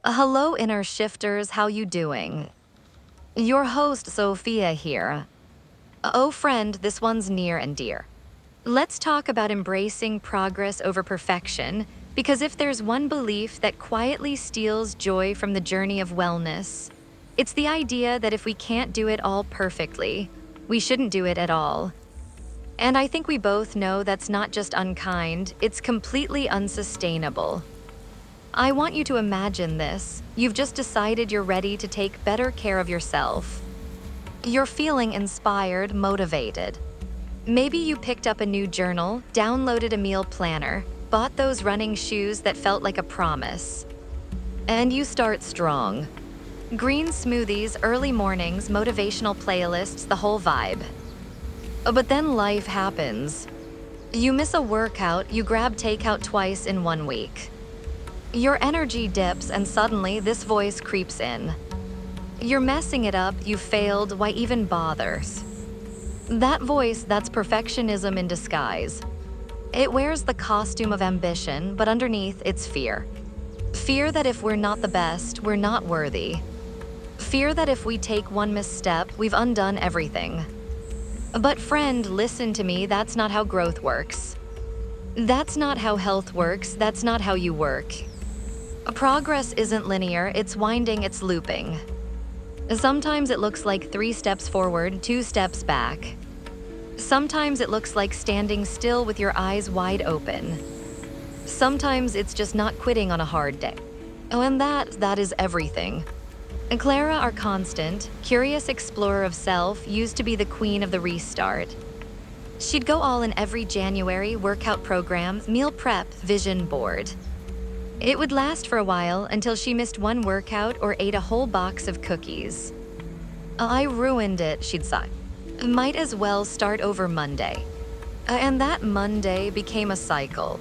Hello, inner shifters, how you doing? Your host, Sophia here. Oh, friend, this one's near and dear. Let's talk about embracing progress over perfection, because if there's one belief that quietly steals joy from the journey of wellness, it's the idea that if we can't do it all perfectly, we shouldn't do it at all. And I think we both know that's not just unkind, it's completely unsustainable. I want you to imagine this. You've just decided you're ready to take better care of yourself. You're feeling inspired, motivated. Maybe you picked up a new journal, downloaded a meal planner, bought those running shoes that felt like a promise. And you start strong. Green smoothies, early mornings, motivational playlists, the whole vibe. But then life happens. You miss a workout, you grab takeout twice in 1 week. Your energy dips and suddenly this voice creeps in. You're messing it up, you failed, why even bother? That voice, that's perfectionism in disguise. It wears the costume of ambition, but underneath it's fear. Fear that if we're not the best, we're not worthy. Fear that if we take one misstep, we've undone everything. But friend, listen to me, that's not how growth works. That's not how health works, that's not how you work. Progress isn't linear, it's winding, it's looping. Sometimes it looks like 3 steps forward, 2 steps back. Sometimes it looks like standing still with your eyes wide open. Sometimes it's just not quitting on a hard day. Oh, and that is everything. Clara, our constant, curious explorer of self, used to be the queen of the restart. She'd go all in every January, workout program, meal prep, vision board. It would last for a while until she missed one workout or ate a whole box of cookies. I ruined it, she'd sigh. Might as well start over Monday. And that Monday became a cycle.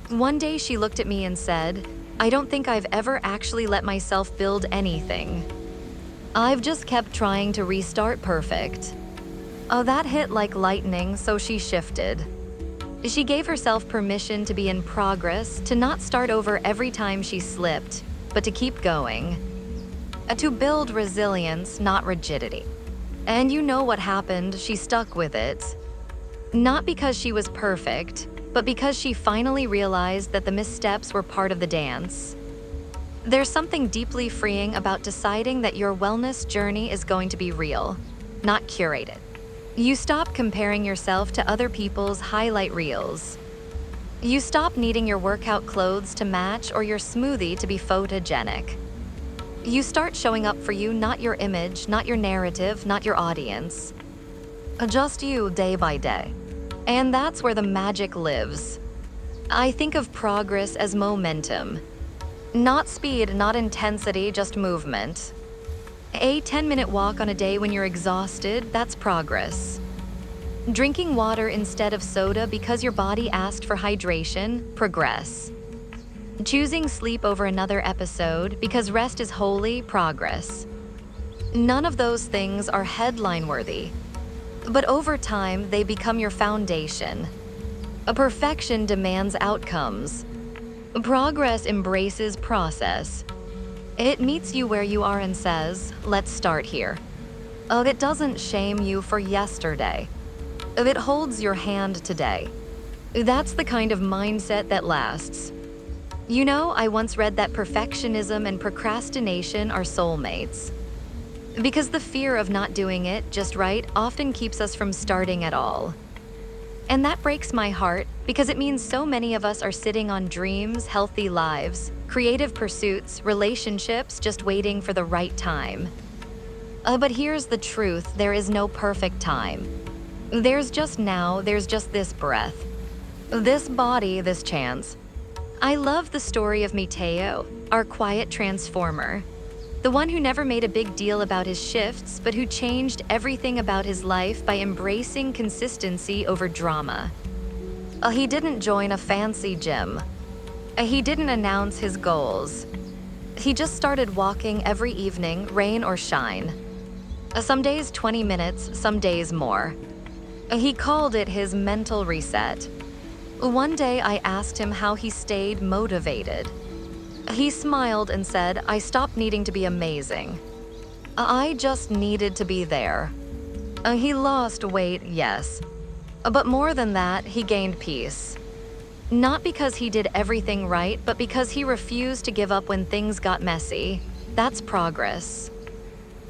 One day she looked at me and said, I don't think I've ever actually let myself build anything. I've just kept trying to restart perfect. That hit like lightning, so she shifted. She gave herself permission to be in progress, to not start over every time she slipped, but to keep going. To build resilience, not rigidity. And you know what happened, she stuck with it. Not because she was perfect, but because she finally realized that the missteps were part of the dance. There's something deeply freeing about deciding that your wellness journey is going to be real, not curated. You stop comparing yourself to other people's highlight reels. You stop needing your workout clothes to match or your smoothie to be photogenic. You start showing up for you, not your image, not your narrative, not your audience. Just you, day by day. And that's where the magic lives. I think of progress as momentum. Not speed, not intensity, just movement. A 10-minute walk on a day when you're exhausted, that's progress. Drinking water instead of soda because your body asked for hydration, progress. Choosing sleep over another episode because rest is holy, progress. None of those things are headline-worthy, but over time, they become your foundation. A perfection demands outcomes. Progress embraces process. It meets you where you are and says, let's start here. It doesn't shame you for yesterday. It holds your hand today. That's the kind of mindset that lasts. You know, I once read that perfectionism and procrastination are soulmates. Because the fear of not doing it just right often keeps us from starting at all. And that breaks my heart because it means so many of us are sitting on dreams, healthy lives, creative pursuits, relationships, just waiting for the right time. But here's the truth, there is no perfect time. There's just now, there's just this breath. This body, this chance. I love the story of Mateo, our quiet transformer. The one who never made a big deal about his shifts, but who changed everything about his life by embracing consistency over drama. He didn't join a fancy gym. He didn't announce his goals. He just started walking every evening, rain or shine. Some days 20 minutes, some days more. He called it his mental reset. One day I asked him how he stayed motivated. He smiled and said, I stopped needing to be amazing. I just needed to be there. He lost weight, yes. But more than that, he gained peace. Not because he did everything right, but because he refused to give up when things got messy. That's progress.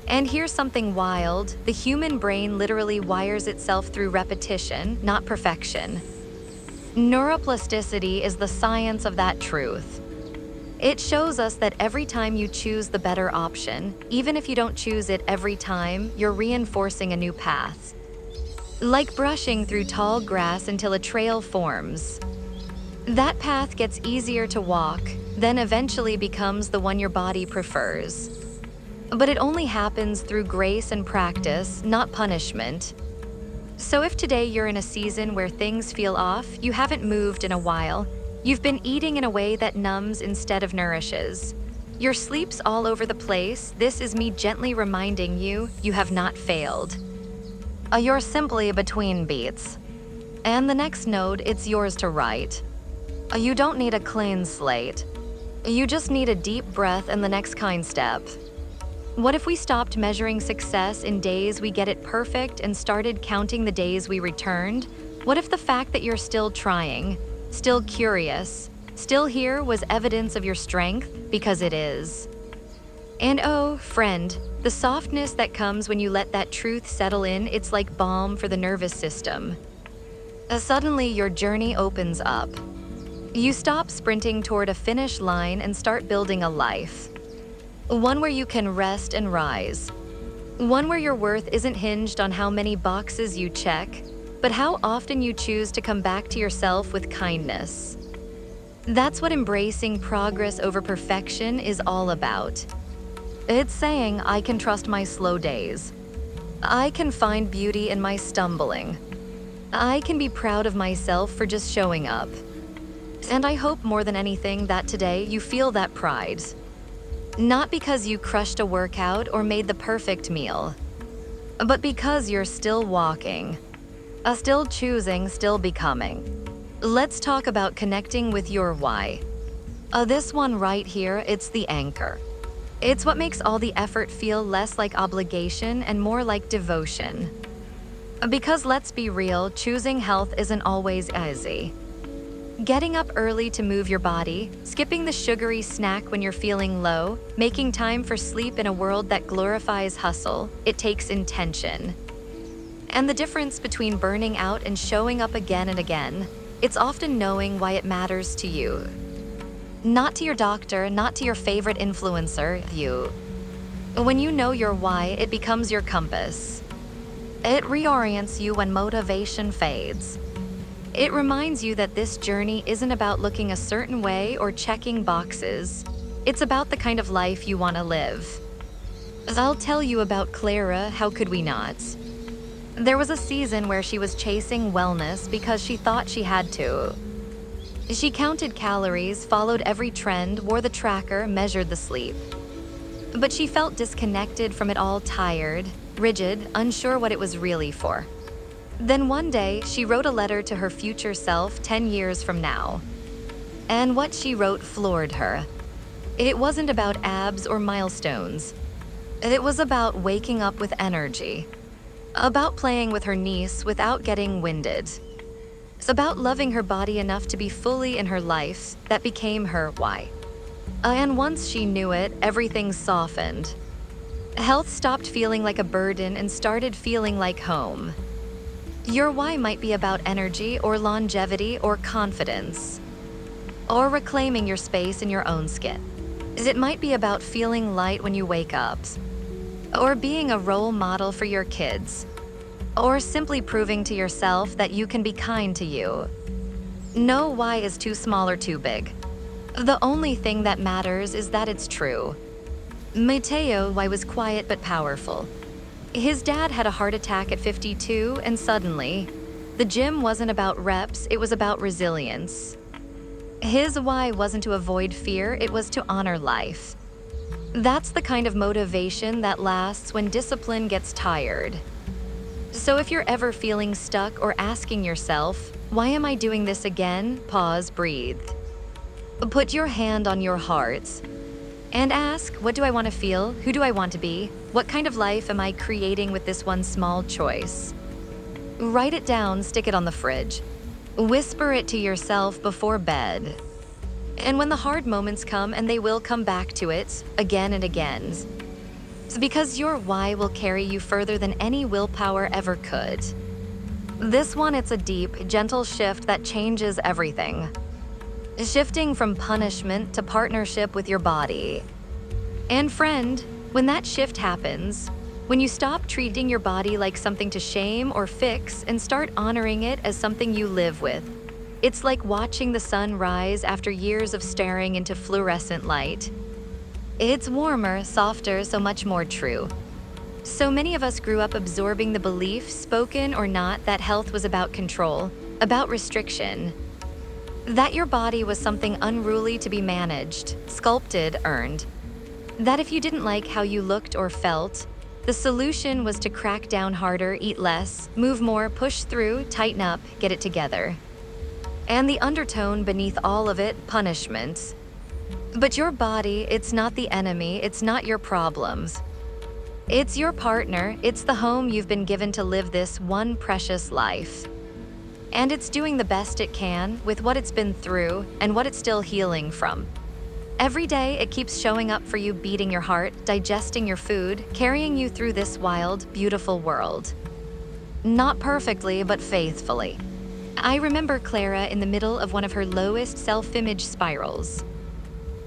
And here's something wild. The human brain literally wires itself through repetition, not perfection. Neuroplasticity is the science of that truth. It shows us that every time you choose the better option, even if you don't choose it every time, you're reinforcing a new path. Like brushing through tall grass until a trail forms. That path gets easier to walk, then eventually becomes the one your body prefers. But it only happens through grace and practice, not punishment. So if today you're in a season where things feel off, you haven't moved in a while, you've been eating in a way that numbs instead of nourishes, your sleep's all over the place, this is me gently reminding you, you have not failed. You're simply between beats. And the next node, it's yours to write. You don't need a clean slate. You just need a deep breath and the next kind step. What if we stopped measuring success in days we get it perfect and started counting the days we returned? What if the fact that you're still trying, still curious, still here was evidence of your strength? Because it is. And oh, friend, the softness that comes when you let that truth settle in, it's like balm for the nervous system. Suddenly, your journey opens up. You stop sprinting toward a finish line and start building a life. One where you can rest and rise. One where your worth isn't hinged on how many boxes you check, but how often you choose to come back to yourself with kindness. That's what embracing progress over perfection is all about. It's saying, I can trust my slow days. I can find beauty in my stumbling. I can be proud of myself for just showing up. And I hope more than anything that today you feel that pride. Not because you crushed a workout or made the perfect meal, but because you're still walking, still choosing, still becoming. Let's talk about connecting with your why. This one right here, it's the anchor. It's what makes all the effort feel less like obligation and more like devotion. Because let's be real, choosing health isn't always easy. Getting up early to move your body, skipping the sugary snack when you're feeling low, making time for sleep in a world that glorifies hustle, it takes intention. And the difference between burning out and showing up again and again, it's often knowing why it matters to you. Not to your doctor, not to your favorite influencer, you. When you know your why, it becomes your compass. It reorients you when motivation fades. It reminds you that this journey isn't about looking a certain way or checking boxes. It's about the kind of life you want to live. I'll tell you about Clara, how could we not? There was a season where she was chasing wellness because she thought she had to. She counted calories, followed every trend, wore the tracker, measured the sleep. But she felt disconnected from it all, tired, rigid, unsure what it was really for. Then one day, she wrote a letter to her future self 10 years from now. And what she wrote floored her. It wasn't about abs or milestones. It was about waking up with energy. About playing with her niece without getting winded. It's about loving her body enough to be fully in her life. That became her why. And once she knew it, everything softened. Health stopped feeling like a burden and started feeling like home. Your why might be about energy or longevity or confidence. Or reclaiming your space in your own skin. It might be about feeling light when you wake up. Or being a role model for your kids. Or simply proving to yourself that you can be kind to you. No why is too small or too big. The only thing that matters is that it's true. Mateo was quiet but powerful. His dad had a heart attack at 52, and suddenly, the gym wasn't about reps, it was about resilience. His why wasn't to avoid fear, it was to honor life. That's the kind of motivation that lasts when discipline gets tired. So if you're ever feeling stuck or asking yourself, why am I doing this again? Pause, breathe. Put your hand on your heart and ask, what do I want to feel? Who do I want to be? What kind of life am I creating with this one small choice? Write it down, stick it on the fridge. Whisper it to yourself before bed. And when the hard moments come, and they will come back to it again and again, it's because your why will carry you further than any willpower ever could. This one, it's a deep, gentle shift that changes everything. Shifting from punishment to partnership with your body. And friend, when that shift happens, when you stop treating your body like something to shame or fix and start honoring it as something you live with, it's like watching the sun rise after years of staring into fluorescent light. It's warmer, softer, so much more true. So many of us grew up absorbing the belief, spoken or not, that health was about control, about restriction. That your body was something unruly to be managed, sculpted, earned. That if you didn't like how you looked or felt, the solution was to crack down harder, eat less, move more, push through, tighten up, get it together. And the undertone beneath all of it, punishment. But your body, it's not the enemy, it's not your problems. It's your partner, it's the home you've been given to live this one precious life. And it's doing the best it can with what it's been through and what it's still healing from. Every day, it keeps showing up for you, beating your heart, digesting your food, carrying you through this wild, beautiful world. Not perfectly, but faithfully. I remember Clara in the middle of one of her lowest self-image spirals.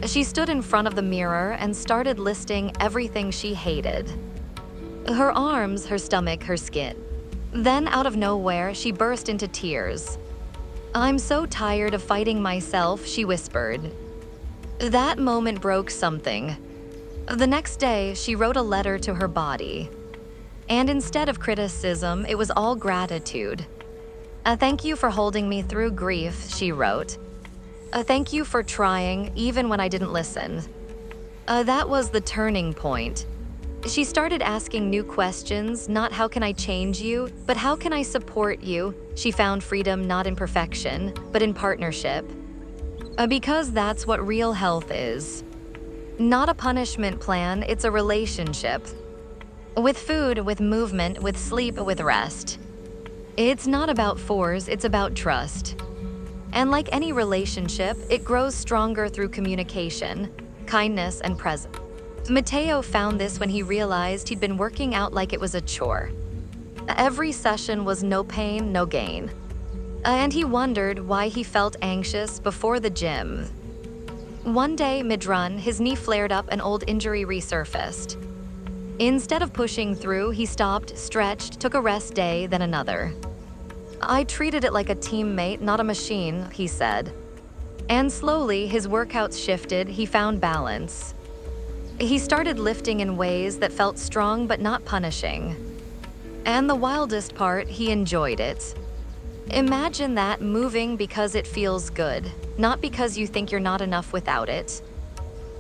She stood in front of the mirror and started listing everything she hated. Her arms, her stomach, her skin. Then, out of nowhere, she burst into tears. "I'm so tired of fighting myself," she whispered. That moment broke something. The next day, she wrote a letter to her body. And instead of criticism, it was all gratitude. "Thank you for holding me through grief," she wrote. "Thank you for trying, even when I didn't listen." That was the turning point. She started asking new questions, not "how can I change you?" but "how can I support you?" She found freedom not in perfection, but in partnership. Because that's what real health is. Not a punishment plan, it's a relationship. With food, with movement, with sleep, with rest. It's not about force, it's about trust. And like any relationship, it grows stronger through communication, kindness, and presence. Matteo found this when he realized he'd been working out like it was a chore. Every session was no pain, no gain. And he wondered why he felt anxious before the gym. One day, mid-run, his knee flared up, an old injury resurfaced. Instead of pushing through, he stopped, stretched, took a rest day, then another. "I treated it like a teammate, not a machine," he said. And slowly, his workouts shifted, he found balance. He started lifting in ways that felt strong but not punishing. And the wildest part, he enjoyed it. Imagine that, moving because it feels good, not because you think you're not enough without it.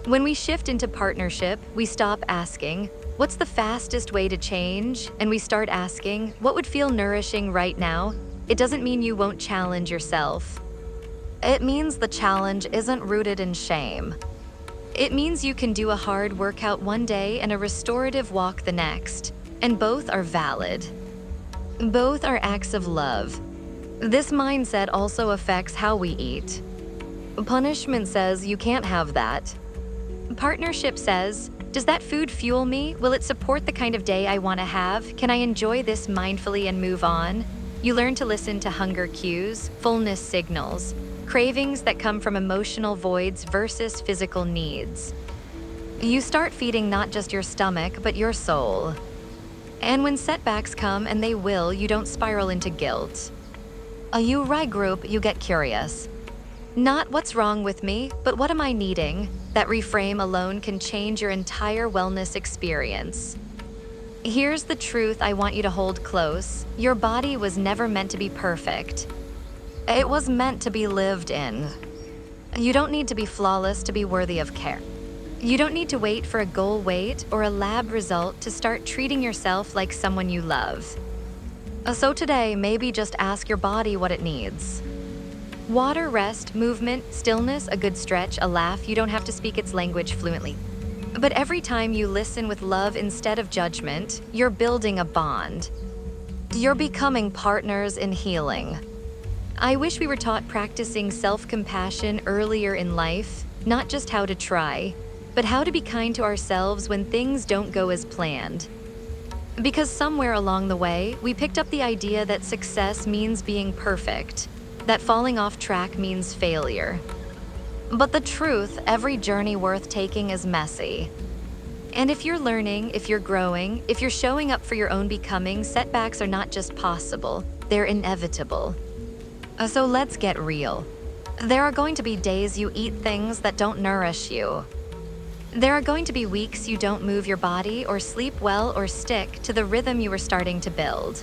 When we shift into partnership, we stop asking, "What's the fastest way to change?" And we start asking, "What would feel nourishing right now?" It doesn't mean you won't challenge yourself. It means the challenge isn't rooted in shame. It means you can do a hard workout one day and a restorative walk the next, and both are valid. Both are acts of love. This mindset also affects how we eat. Punishment says you can't have that. Partnership says, does that food fuel me? Will it support the kind of day I want to have? Can I enjoy this mindfully and move on? You learn to listen to hunger cues, fullness signals, cravings that come from emotional voids versus physical needs. You start feeding not just your stomach, but your soul. And when setbacks come, and they will, you don't spiral into guilt. You regroup, you get curious. Not what's wrong with me, but what am I needing? That reframe alone can change your entire wellness experience. Here's the truth I want you to hold close. Your body was never meant to be perfect. It was meant to be lived in. You don't need to be flawless to be worthy of care. You don't need to wait for a goal weight or a lab result to start treating yourself like someone you love. So today, maybe just ask your body what it needs. Water, rest, movement, stillness, a good stretch, a laugh, you don't have to speak its language fluently. But every time you listen with love instead of judgment, you're building a bond. You're becoming partners in healing. I wish we were taught practicing self-compassion earlier in life, not just how to try, but how to be kind to ourselves when things don't go as planned. Because somewhere along the way, we picked up the idea that success means being perfect, that falling off track means failure. But the truth, every journey worth taking is messy. And if you're learning, if you're growing, if you're showing up for your own becoming, setbacks are not just possible, they're inevitable. So let's get real. There are going to be days you eat things that don't nourish you. There are going to be weeks you don't move your body or sleep well or stick to the rhythm you were starting to build.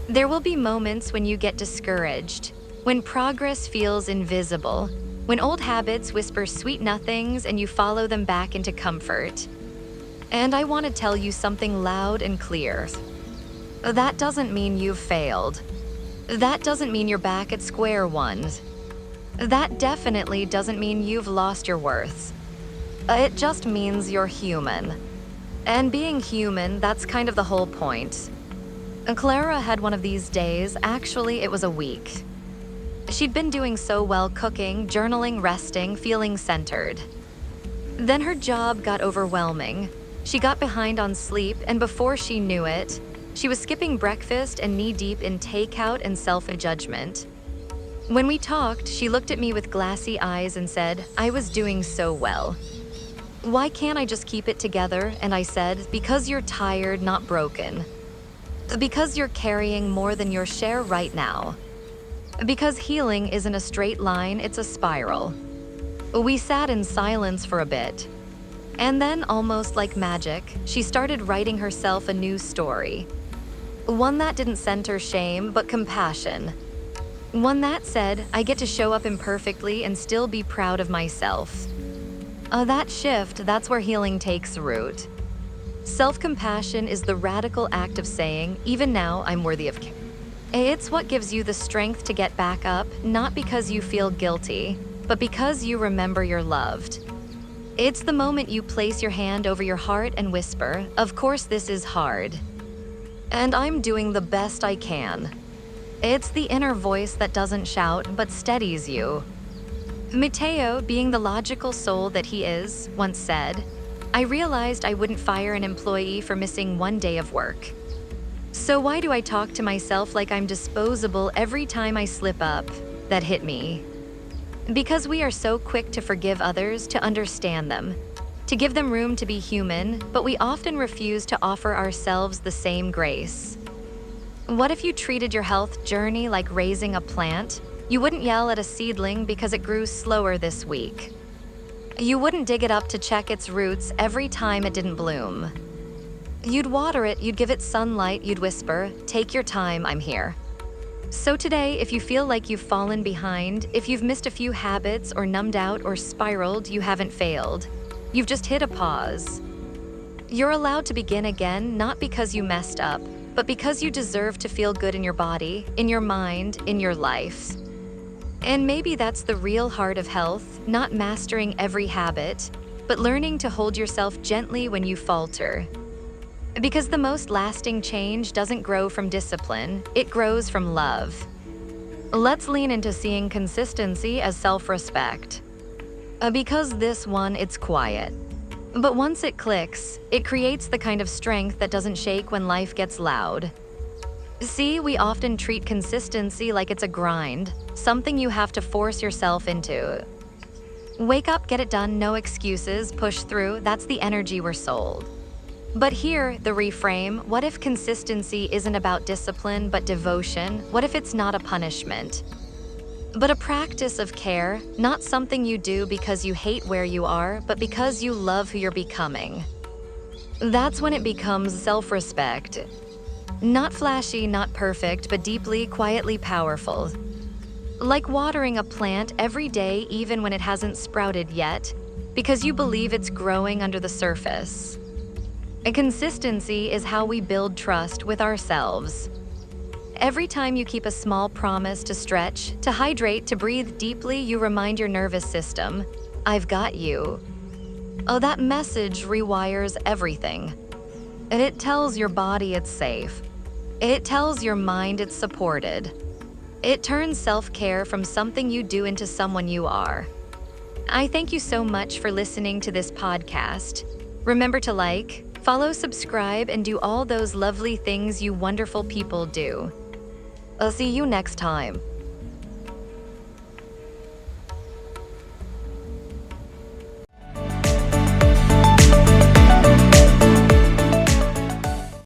There will be moments when you get discouraged, when progress feels invisible, when old habits whisper sweet nothings and you follow them back into comfort. And I want to tell you something loud and clear. That doesn't mean you've failed. That doesn't mean you're back at square one. That definitely doesn't mean you've lost your worth. It just means you're human. And being human, that's kind of the whole point. Clara had one of these days, actually it was a week. She'd been doing so well cooking, journaling, resting, feeling centered. Then her job got overwhelming. She got behind on sleep, and before she knew it, she was skipping breakfast and knee-deep in takeout and self-judgment. When we talked, she looked at me with glassy eyes and said, I was doing so well. Why can't I just keep it together? And I said, because you're tired, not broken. Because you're carrying more than your share right now. Because healing isn't a straight line, it's a spiral. We sat in silence for a bit. And then, almost like magic, she started writing herself a new story. One that didn't center shame, but compassion. One that said, I get to show up imperfectly and still be proud of myself. That shift, that's where healing takes root. Self-compassion is the radical act of saying, even now, I'm worthy of care. It's what gives you the strength to get back up, not because you feel guilty, but because you remember you're loved. It's the moment you place your hand over your heart and whisper, of course this is hard. And I'm doing the best I can. It's the inner voice that doesn't shout, but steadies you. Matteo, being the logical soul that he is, once said, I realized I wouldn't fire an employee for missing one day of work. So why do I talk to myself like I'm disposable every time I slip up? That hit me. Because we are so quick to forgive others, to understand them, to give them room to be human, but we often refuse to offer ourselves the same grace. What if you treated your health journey like raising a plant? You wouldn't yell at a seedling because it grew slower this week. You wouldn't dig it up to check its roots every time it didn't bloom. You'd water it, you'd give it sunlight, you'd whisper, take your time, I'm here. So today, if you feel like you've fallen behind, if you've missed a few habits or numbed out or spiraled, you haven't failed. You've just hit a pause. You're allowed to begin again, not because you messed up, but because you deserve to feel good in your body, in your mind, in your life. And maybe that's the real heart of health, not mastering every habit, but learning to hold yourself gently when you falter. Because the most lasting change doesn't grow from discipline, it grows from love. Let's lean into seeing consistency as self-respect. Because this one, it's quiet. But once it clicks, it creates the kind of strength that doesn't shake when life gets loud. See, we often treat consistency like it's a grind, something you have to force yourself into. Wake up, get it done, no excuses, push through, that's the energy we're sold. But here, the reframe, what if consistency isn't about discipline but devotion? What if it's not a punishment, but a practice of care, not something you do because you hate where you are, but because you love who you're becoming? That's when it becomes self-respect. Not flashy, not perfect, but deeply, quietly powerful. Like watering a plant every day even when it hasn't sprouted yet, because you believe it's growing under the surface. And consistency is how we build trust with ourselves. Every time you keep a small promise to stretch, to hydrate, to breathe deeply, you remind your nervous system, I've got you. Oh, that message rewires everything. And it tells your body it's safe. It tells your mind it's supported. It turns self-care from something you do into someone you are. I thank you so much for listening to this podcast. Remember to like, follow, subscribe, and do all those lovely things you wonderful people do. I'll see you next time.